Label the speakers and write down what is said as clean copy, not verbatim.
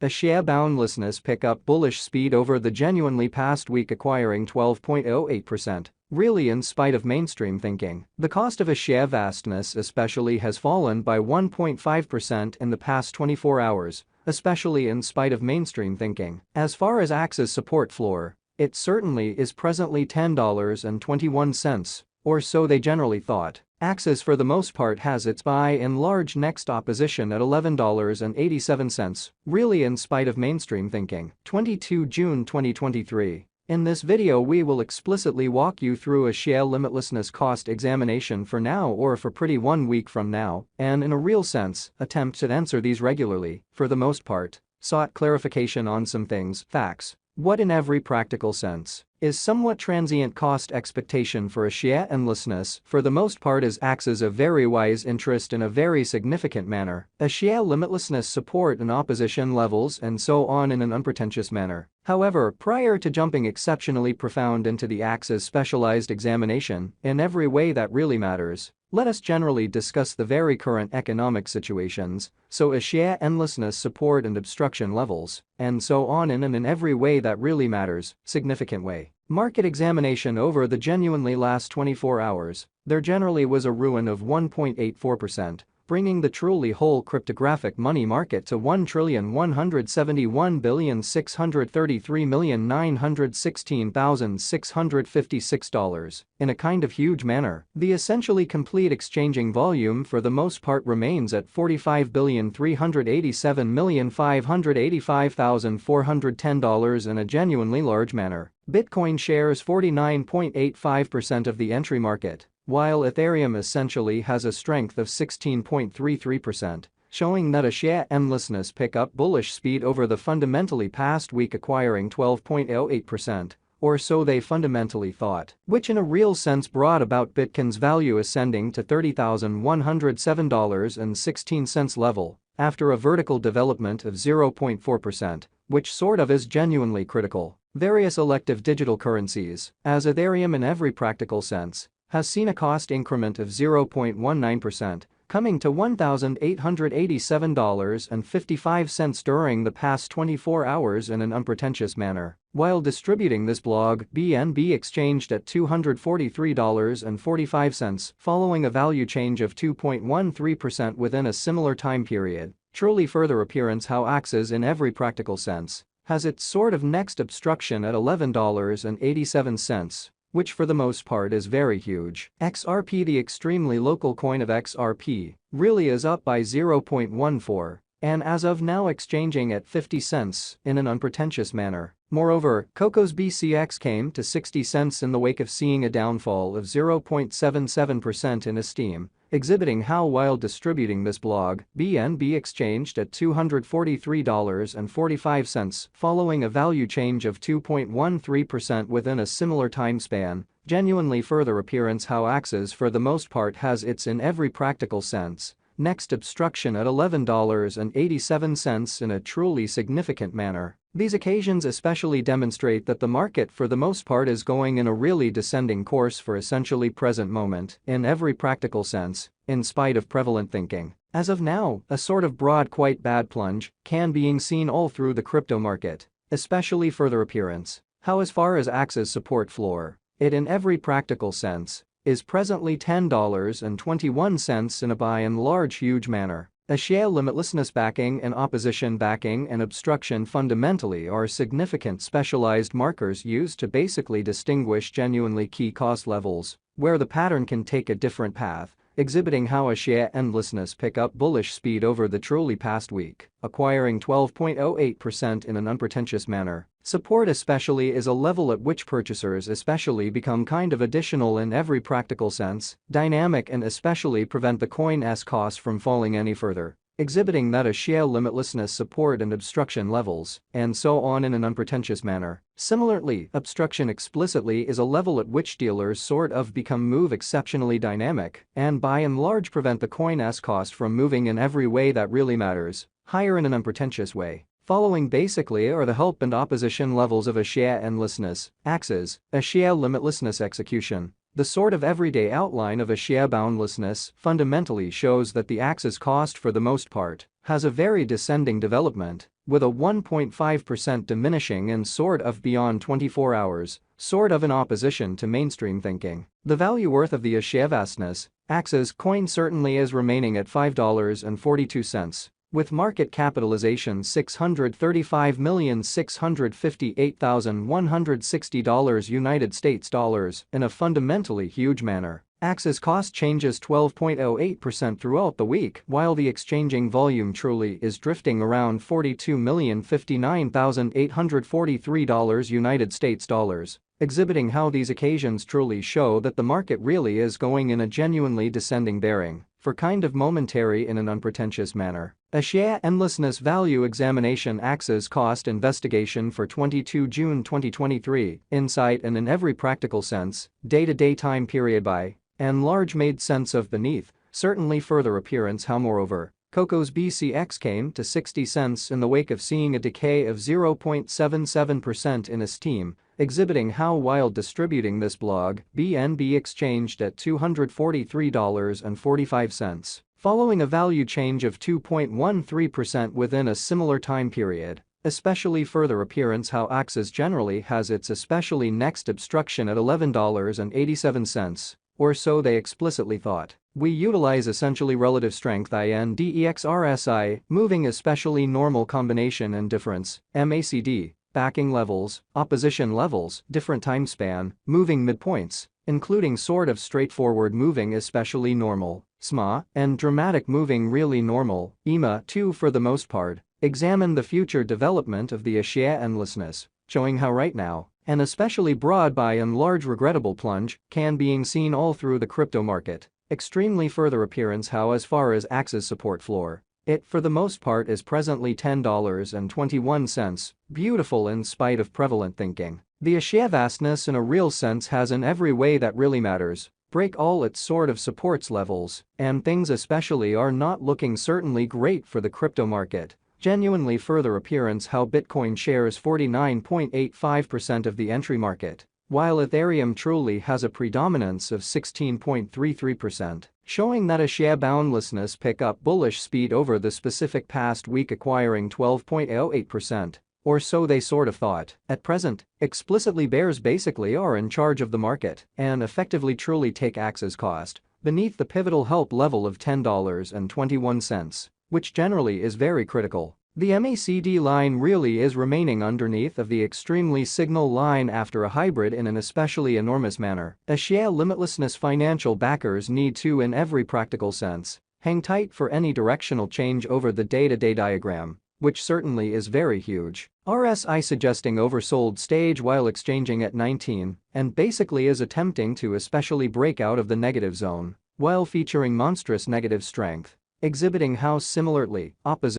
Speaker 1: A share boundlessness pick up bullish speed over the genuinely past week, acquiring 12.08%. Really, in spite of mainstream thinking, the cost of a share vastness especially has fallen by 1.5% in the past 24 hours, especially in spite of mainstream thinking. As far as Axie's support floor, it certainly is presently $10.21, or so they generally thought. Axie for the most part has its by and large next opposition at $11.87, really in spite of mainstream thinking. 22 June 2023. In this video we will explicitly walk you through a share limitlessness cost examination for now or for pretty 1 week from now, and in a real sense, attempt to answer these regularly, for the most part, sought clarification on some things, facts. What in every practical sense is somewhat transient cost expectation for a share endlessness for the most part is Axie's a very wise interest in a very significant manner, a share limitlessness support and opposition levels and so on in an unpretentious manner. However, prior to jumping exceptionally profound into the Axie's specialized examination in every way that really matters, let us generally discuss the very current economic situations, so a share endlessness support and obstruction levels, and so on in every way that really matters, significant way. Market examination over the genuinely last 24 hours, there generally was a ruin of 1.84%, bringing the truly whole cryptographic money market to $1,171,633,916,656 in a kind of huge manner. The essentially complete exchanging volume for the most part remains at $45,387,585,410 in a genuinely large manner. Bitcoin shares 49.85% of the entry market, while Ethereum essentially has a strength of 16.33%, showing that a share endlessness pick up bullish speed over the fundamentally past week, acquiring 12.08%, or so they fundamentally thought, which in a real sense brought about Bitcoin's value ascending to $30,107.16 level after a vertical development of 0.4%, which sort of is genuinely critical. Various elective digital currencies, as Ethereum in every practical sense, has seen a cost increment of 0.19%, coming to $1,887.55 during the past 24 hours in an unpretentious manner. While distributing this blog, BNB exchanged at $243.45, following a value change of 2.13% within a similar time period. Truly further appearance how Axie in every practical sense has its sort of next obstruction at $11.87, which for the most part is very huge. XRP, the extremely local coin of XRP, really is up by 0.14, and as of now exchanging at 50 cents in an unpretentious manner. Moreover, Coco's BCX came to 60 cents in the wake of seeing a downfall of 0.77% in esteem, exhibiting how while distributing this blog, BNB exchanged at $243.45 following a value change of 2.13% within a similar time span. Genuinely further appearance how Axie for the most part has its in every practical sense next obstruction at $11.87 in a truly significant manner. These occasions especially demonstrate that the market for the most part is going in a really descending course for essentially present moment in every practical sense, in spite of prevalent thinking. As of now, a sort of broad quite bad plunge can being seen all through the crypto market, especially further appearance how as far as Axie's support floor, it in every practical sense is presently $10.21 in a by and large huge manner. A share limitlessness backing and opposition backing and obstruction fundamentally are significant specialized markers used to basically distinguish genuinely key cost levels, where the pattern can take a different path, exhibiting how a share endlessness pick up bullish speed over the truly past week, acquiring 12.08% in an unpretentious manner. Support especially is a level at which purchasers especially become kind of additional in every practical sense, dynamic and especially prevent the coin's cost from falling any further, exhibiting that a share limitlessness support and obstruction levels, and so on in an unpretentious manner. Similarly, obstruction explicitly is a level at which dealers sort of become move exceptionally dynamic and by and large prevent the coin's cost from moving in every way that really matters, higher in an unpretentious way. Following basically are the help and opposition levels of a share endlessness, Axie, a share limitlessness execution. The sort of everyday outline of a share boundlessness fundamentally shows that the Axie cost for the most part has a very descending development, with a 1.5% diminishing and sort of beyond 24 hours, sort of in opposition to mainstream thinking. The value worth of the share vastness, Axie's coin certainly is remaining at $5.42. With market capitalization $635,658,160 United States dollars in a fundamentally huge manner. Axie's cost changes 12.08% throughout the week, while the exchanging volume truly is drifting around $42,059,843 United States dollars, exhibiting how these occasions truly show that the market really is going in a genuinely descending bearing, for kind of momentary in an unpretentious manner. A share endlessness value examination Axie's cost investigation for 22 June 2023, insight and in every practical sense, day-to-day time period by and large made sense of beneath, certainly further appearance how moreover, cocoa's BCX came to 60 cents in the wake of seeing a decay of 0.77% in esteem, exhibiting how while distributing this blog, BNB exchanged at $243.45, following a value change of 2.13% within a similar time period. Especially further appearance how Axie generally has its especially next obstruction at $11.87. Or so they explicitly thought. We utilize essentially relative strength INDEX-RSI, moving especially normal combination and difference, MACD, backing levels, opposition levels, different time span, moving midpoints, including sort of straightforward moving especially normal, SMA, and dramatic moving really normal, EMA too for the most part. Examine the future development of the share endlessness, showing how right now, an especially broad by and large regrettable plunge can being seen all through the crypto market. Extremely further appearance how as far as Axie's support floor, it for the most part is presently $10.21, beautiful in spite of prevalent thinking. The share vastness in a real sense has in every way that really matters, break all its sort of supports levels, and things especially are not looking certainly great for the crypto market. Genuinely further appearance how Bitcoin shares 49.85% of the entry market, while Ethereum truly has a predominance of 16.33%, showing that a share boundlessness pick up bullish speed over the specific past week acquiring 12.08%, or so they sort of thought. At present, explicitly bears basically are in charge of the market and effectively truly take Axie's cost beneath the pivotal help level of $10.21. Which generally is very critical. The MACD line really is remaining underneath of the extremely signal line after a hybrid in an especially enormous manner. A share limitlessness financial backers need to in every practical sense hang tight for any directional change over the day-to-day diagram, which certainly is very huge. RSI suggesting oversold stage while exchanging at 19 and basically is attempting to especially break out of the negative zone while featuring monstrous negative strength, exhibiting how similarly opposite